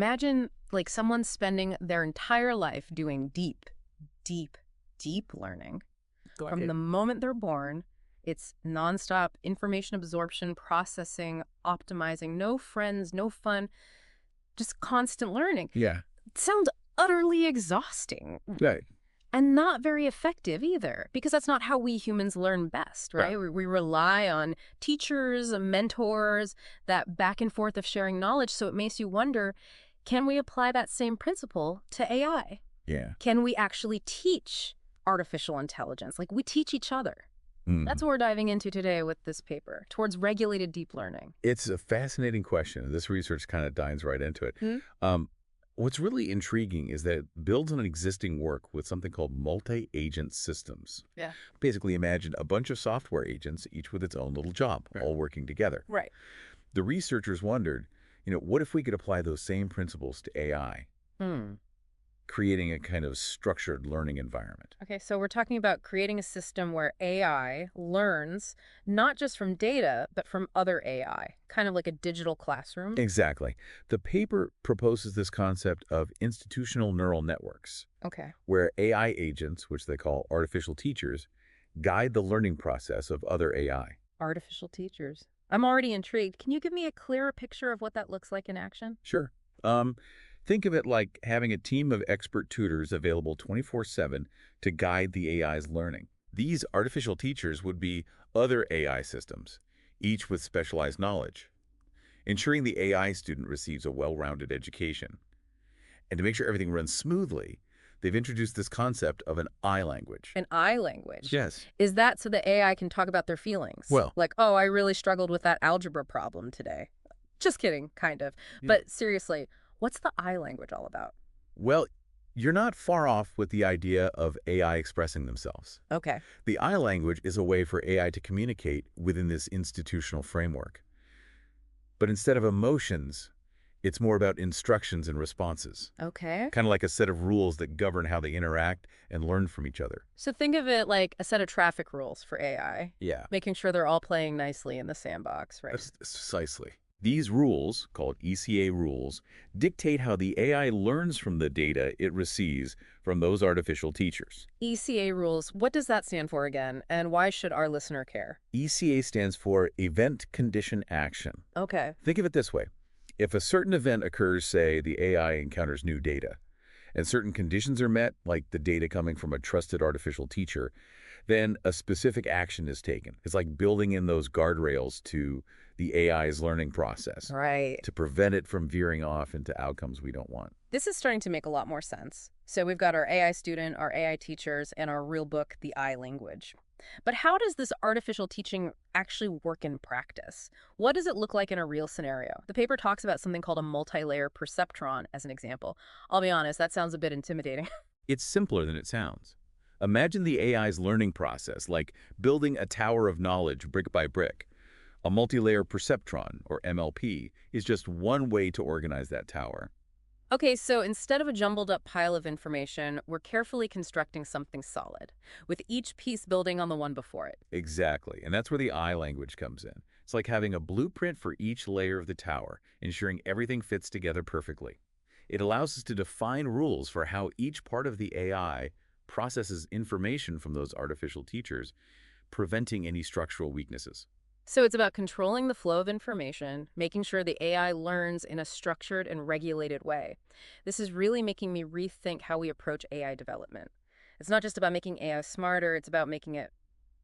Imagine like someone spending their entire life doing deep, deep, deep learning. Go From ahead. the moment they're born, it's nonstop information absorption, processing, optimizing, no friends, no fun, just constant learning. Yeah. It sounds utterly exhausting Right. and not very effective either, because that's not how we humans learn best, right? Right. We rely on teachers, mentors, that back and forth of sharing knowledge. So it makes you wonder, can we apply that same principle to AI? Yeah. Can we actually teach artificial intelligence like we teach each other? That's what we're diving into today with this paper, towards regulated deep learning. It's a fascinating question. This research kind of dives right into it. Hmm? Um, what's really intriguing is that it builds on existing work with something called multi-agent systems. Yeah. Basically, imagine a bunch of software agents, each with its own little job, Right. all working together. Right. The researchers wondered, what if we could apply those same principles to AI, Hmm. creating a kind of structured learning environment? Okay, so we're talking about creating a system where AI learns not just from data, but from other AI, kind of like a digital classroom. Exactly. The paper proposes this concept of institutional neural networks, Okay. where AI agents, which they call artificial teachers, guide the learning process of other AI. Artificial teachers. I'm already intrigued. Can you give me a clearer picture of what that looks like in action? Sure. Think of it like having a team of expert tutors available 24/7 to guide the AI's learning. These artificial teachers would be other AI systems, each with specialized knowledge, ensuring the AI student receives a well-rounded education. And to make sure everything runs smoothly, they've introduced this concept of an I language. An I language. Yes. Is that so the AI can talk about their feelings? Well- Like, oh, I really struggled with that algebra problem today. Just kidding, kind of. Yeah. But seriously, what's the I language all about? Well, you're not far off with the idea of AI expressing themselves. Okay. The I language is a way for AI to communicate within this institutional framework. But instead of emotions, it's more about instructions and responses, Okay. kind of like a set of rules that govern how they interact and learn from each other. So think of it like a set of traffic rules for AI, Yeah, making sure they're all playing nicely in the sandbox, right? that's precisely. These rules, called ECA rules, dictate how the AI learns from the data it receives from those artificial teachers. ECA rules, what does that stand for again? And why should our listener care? ECA stands for Event Condition Action. Okay. Think of it this way. If a certain event occurs, say the AI encounters new data, and certain conditions are met, like the data coming from a trusted artificial teacher, then a specific action is taken. It's like building in those guardrails to the AI's learning process Right. to prevent it from veering off into outcomes we don't want. This is starting to make a lot more sense. So we've got our AI student, our AI teachers, and our real book, The I Language. But how does this artificial teaching actually work in practice? What does it look like in a real scenario? The paper talks about something called a multi-layer perceptron as an example. I'll be honest, that sounds a bit intimidating. It's simpler than it sounds. Imagine the AI's learning process like building a tower of knowledge brick by brick. A multi-layer perceptron, or MLP, is just one way to organize that tower. Okay, so instead of a jumbled up pile of information, we're carefully constructing something solid, with each piece building on the one before it. Exactly, and that's where the I language comes in. It's like having a blueprint for each layer of the tower, ensuring everything fits together perfectly. It allows us to define rules for how each part of the AI processes information from those artificial teachers, preventing any structural weaknesses. So it's about controlling the flow of information, making sure the AI learns in a structured and regulated way. This is really making me rethink how we approach AI development. It's not just about making AI smarter, it's about making it,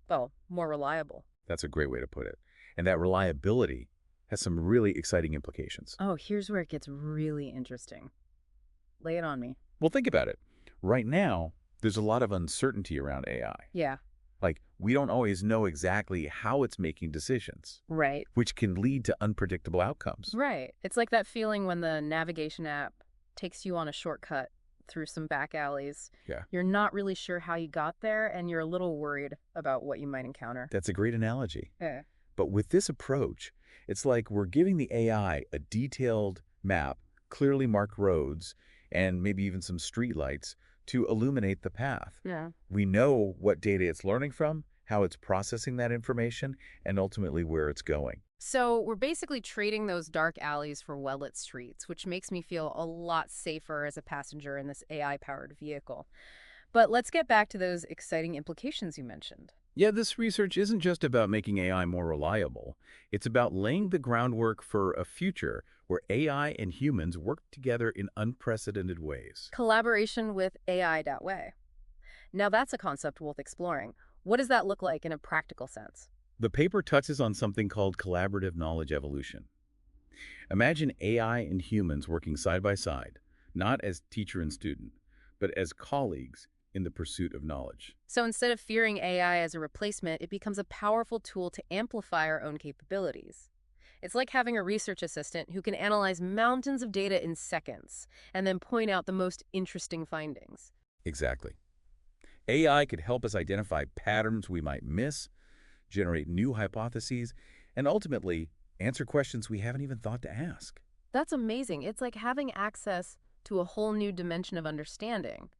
well, more reliable. That's a great way to put it. And that reliability has some really exciting implications. Oh, here's where it gets really interesting. Lay it on me. Well, think about it. Right now, there's a lot of uncertainty around AI. Yeah, Like, we don't always know exactly how it's making decisions, right. which can lead to unpredictable outcomes. Right. It's like that feeling when the navigation app takes you on a shortcut through some back alleys. Yeah. You're not really sure how you got there, and you're a little worried about what you might encounter. That's a great analogy. Yeah. But with this approach, it's like we're giving the AI a detailed map, clearly marked roads, and maybe even some streetlights to illuminate the path. Yeah. We know what data it's learning from, how it's processing that information, and ultimately where it's going. So we're basically trading those dark alleys for well-lit streets, which makes me feel a lot safer as a passenger in this AI-powered vehicle. But let's get back to those exciting implications you mentioned. Yeah, this research isn't just about making AI more reliable. It's about laying the groundwork for a future where AI and humans work together in unprecedented ways. Collaboration with AI that way. Now that's a concept worth exploring. What does that look like in a practical sense? The paper touches on something called collaborative knowledge evolution. Imagine AI and humans working side by side, not as teacher and student, but as colleagues in the pursuit of knowledge. So instead of fearing AI as a replacement, it becomes a powerful tool to amplify our own capabilities. It's like having a research assistant who can analyze mountains of data in seconds and then point out the most interesting findings. Exactly. AI could help us identify patterns we might miss, generate new hypotheses, and ultimately answer questions we haven't even thought to ask. That's amazing. It's like having access to a whole new dimension of understanding.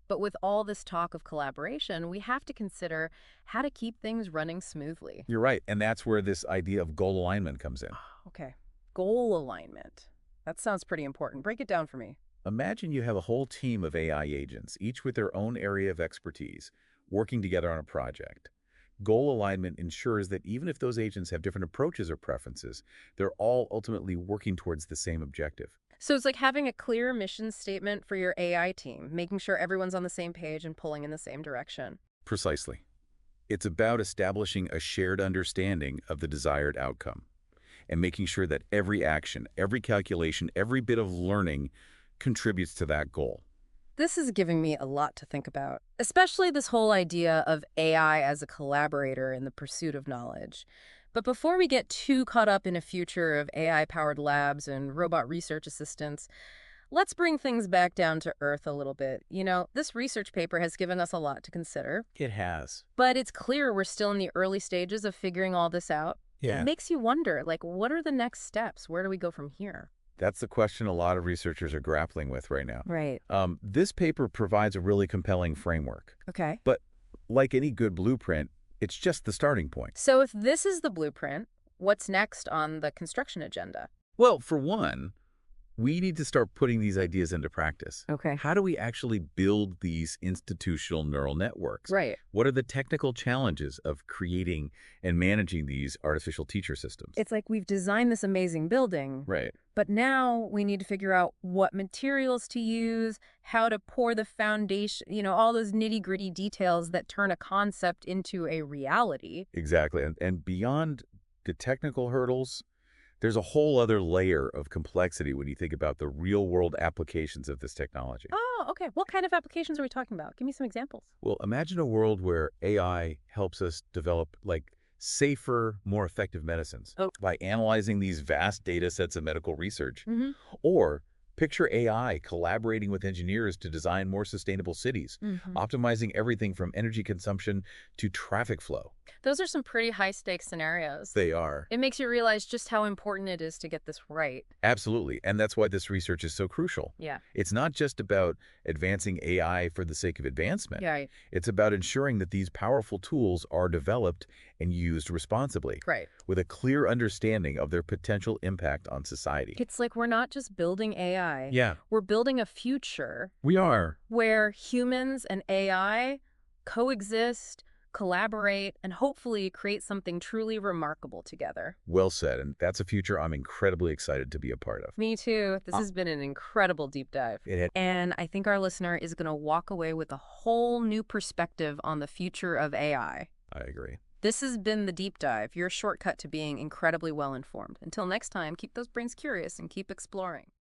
But with all this talk of collaboration, we have to consider how to keep things running smoothly. You're right, and that's where this idea of goal alignment comes in. Okay, goal alignment. That sounds pretty important. Break it down for me. Imagine you have a whole team of AI agents, each with their own area of expertise, working together on a project. Goal alignment ensures that even if those agents have different approaches or preferences, they're all ultimately working towards the same objective. So it's like having a clear mission statement for your AI team, making sure everyone's on the same page and pulling in the same direction. Precisely. It's about establishing a shared understanding of the desired outcome and making sure that every action, every calculation, every bit of learning contributes to that goal. This is giving me a lot to think about, especially this whole idea of AI as a collaborator in the pursuit of knowledge. But before we get too caught up in a future of AI-powered labs and robot research assistants, let's bring things back down to earth a little bit. You know, this research paper has given us a lot to consider, It has. but it's clear we're still in the early stages of figuring all this out. Yeah. It makes you wonder, like, what are the next steps? Where do we go from here? That's the question a lot of researchers are grappling with right now. Right. This paper provides a really compelling framework, Okay. but like any good blueprint, it's just the starting point. So if this is the blueprint, what's next on the construction agenda? Well, for one, we need to start putting these ideas into practice. Okay. How do we actually build these institutional neural networks? Right. What are the technical challenges of creating and managing these artificial teacher systems? It's like we've designed this amazing building, Right. but now we need to figure out what materials to use, how to pour the foundation, all those nitty-gritty details that turn a concept into a reality. Exactly. And beyond the technical hurdles, there's a whole other layer of complexity when you think about the real-world applications of this technology. Oh, okay. What kind of applications are we talking about? Give me some examples. Well, imagine a world where AI helps us develop safer, more effective medicines Oh. by analyzing these vast data sets of medical research. Mm-hmm. Or picture AI collaborating with engineers to design more sustainable cities, Mm-hmm. optimizing everything from energy consumption to traffic flow. Those are some pretty high-stakes scenarios. They are. It makes you realize just how important it is to get this right. Absolutely. And that's why this research is so crucial. Yeah. It's not just about advancing AI for the sake of advancement. Yeah, right. It's about ensuring that these powerful tools are developed and used responsibly, Right. with a clear understanding of their potential impact on society. It's like we're not just building AI. Yeah, We're building a future we are. where humans and AI coexist, collaborate, and hopefully create something truly remarkable together. Well said, and that's a future I'm incredibly excited to be a part of. Me too. This has been an incredible deep dive. It had And I think our listener is going to walk away with a whole new perspective on the future of AI. I agree. This has been The Deep Dive, your shortcut to being incredibly well-informed. Until next time, keep those brains curious and keep exploring.